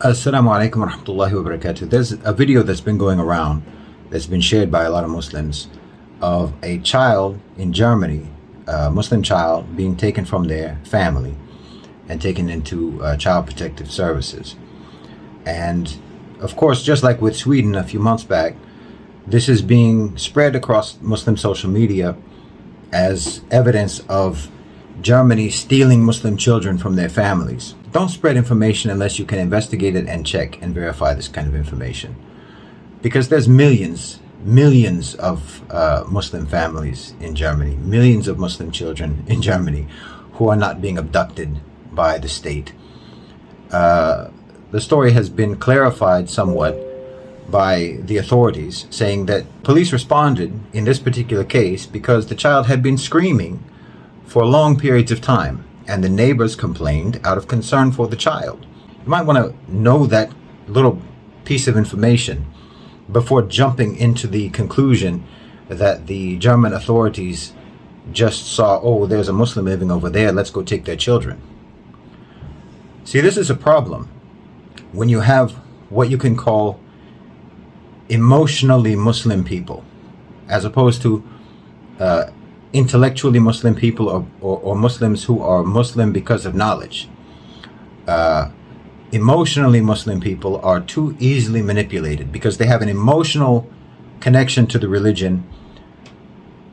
Assalamu alaikum wa rahmatullahi wa barakatuh. There's a video that's been going around that's been shared by a lot of Muslims of a child in Germany, a Muslim child being taken from their family and taken into child protective services. And of course, just like with Sweden a few months back, this is being spread across Muslim social media as evidence of Germany stealing Muslim children from their families. Don't spread information unless you can investigate it and check and verify this kind of information. Because there's millions of Muslim families in Germany, millions of Muslim children in Germany who are not being abducted by the state. The story has been clarified somewhat by the authorities, saying that police responded in this particular case because the child had been screaming for long periods of time, and the neighbors complained out of concern for the child. You might want to know that little piece of information before jumping into the conclusion that the German authorities just saw, oh, there's a Muslim living over there, let's go take their children. See, this is a problem when you have what you can call emotionally Muslim people, as opposed to intellectually Muslim people or Muslims who are Muslim because of knowledge. Emotionally Muslim people are too easily manipulated because they have an emotional connection to the religion,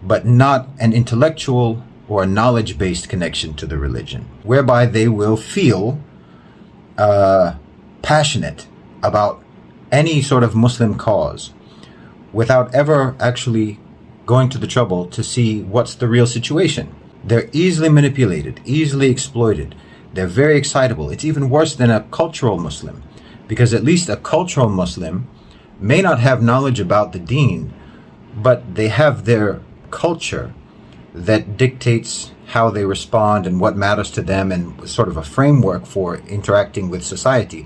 but not an intellectual or a knowledge-based connection to the religion, whereby they will feel passionate about any sort of Muslim cause without ever actually going to the trouble to see what's the real situation. They're easily manipulated, easily exploited. They're very excitable. It's even worse than a cultural Muslim, because at least a cultural Muslim may not have knowledge about the deen, but they have their culture that dictates how they respond and what matters to them, and sort of a framework for interacting with society.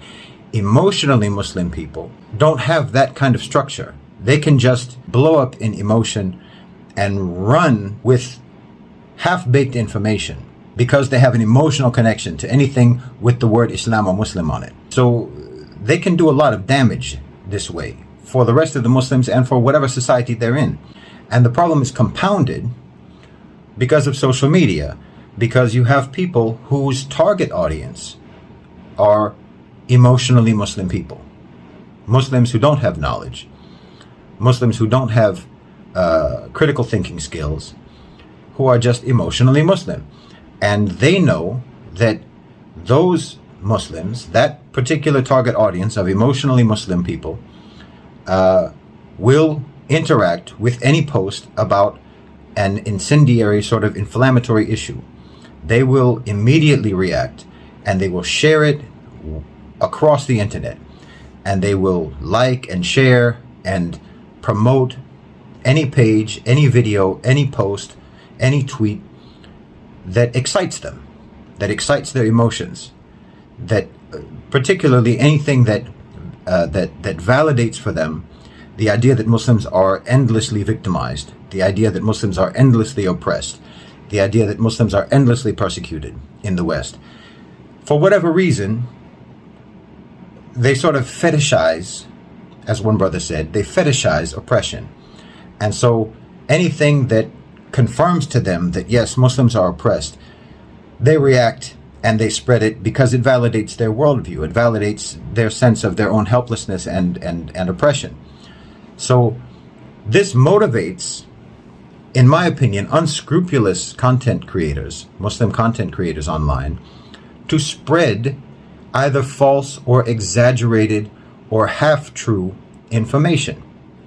Emotionally Muslim people don't have that kind of structure. They can just blow up in emotion and run with half-baked information because they have an emotional connection to anything with the word Islam or Muslim on it. So they can do a lot of damage this way for the rest of the Muslims and for whatever society they're in. And the problem is compounded because of social media, because you have people whose target audience are emotionally Muslim people, Muslims who don't have knowledge, Muslims who don't have critical thinking skills, who are just emotionally Muslim. And they know that those Muslims, that particular target audience of emotionally Muslim people, will interact with any post about an incendiary sort of inflammatory issue. They will immediately react, and they will share it across the internet, and they will like and share and promote any page, any video, any post, any tweet that excites them, that excites their emotions, that particularly anything that that validates for them the idea that Muslims are endlessly victimized, the idea that Muslims are endlessly oppressed, the idea that Muslims are endlessly persecuted in the West. For whatever reason, they sort of fetishize, as one brother said, they fetishize oppression. And so anything that confirms to them that, yes, Muslims are oppressed, they react and they spread it because it validates their worldview. It validates their sense of their own helplessness and oppression. So this motivates, in my opinion, unscrupulous content creators, Muslim content creators online, to spread either false or exaggerated or half-true information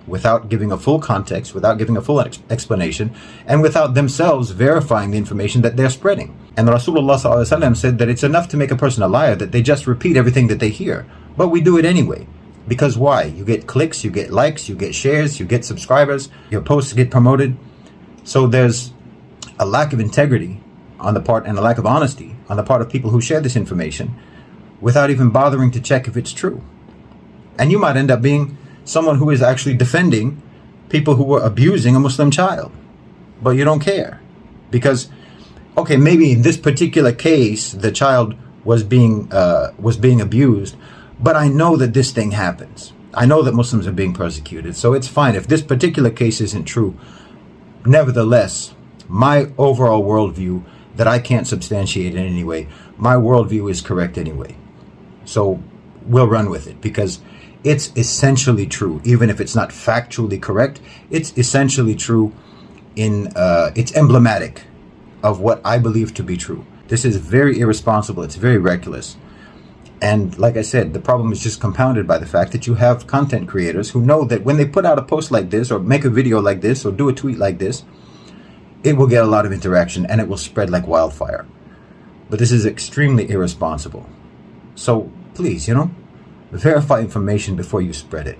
without giving a full context, without giving a full explanation, and without themselves verifying the information that they're spreading. And Rasulullah ﷺ said that it's enough to make a person a liar that they just repeat everything that they hear. But we do it anyway. Because why? You get clicks, you get likes, you get shares, you get subscribers, your posts get promoted. So there's a lack of integrity on the part, and a lack of honesty on the part of people who share this information without even bothering to check if it's true. And you might end up being someone who is actually defending people who were abusing a Muslim child, but you don't care. Because, okay, maybe in this particular case the child was being abused, But I know that this thing happens. I know that Muslims are being persecuted. So it's fine. If this particular case isn't true, nevertheless, my overall worldview that I can't substantiate in any way, my worldview is correct anyway. So we'll run with it because it's essentially true. Even if it's not factually correct, it's essentially true it's emblematic of what I believe to be true. This is very irresponsible. It's very reckless. And like I said, the problem is just compounded by the fact that you have content creators who know that when they put out a post like this or make a video like this or do a tweet like this, it will get a lot of interaction and it will spread like wildfire. But this is extremely irresponsible. So please, verify information before you spread it.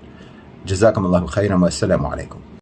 Jazakumullahu khairan wa assalamu alaikum.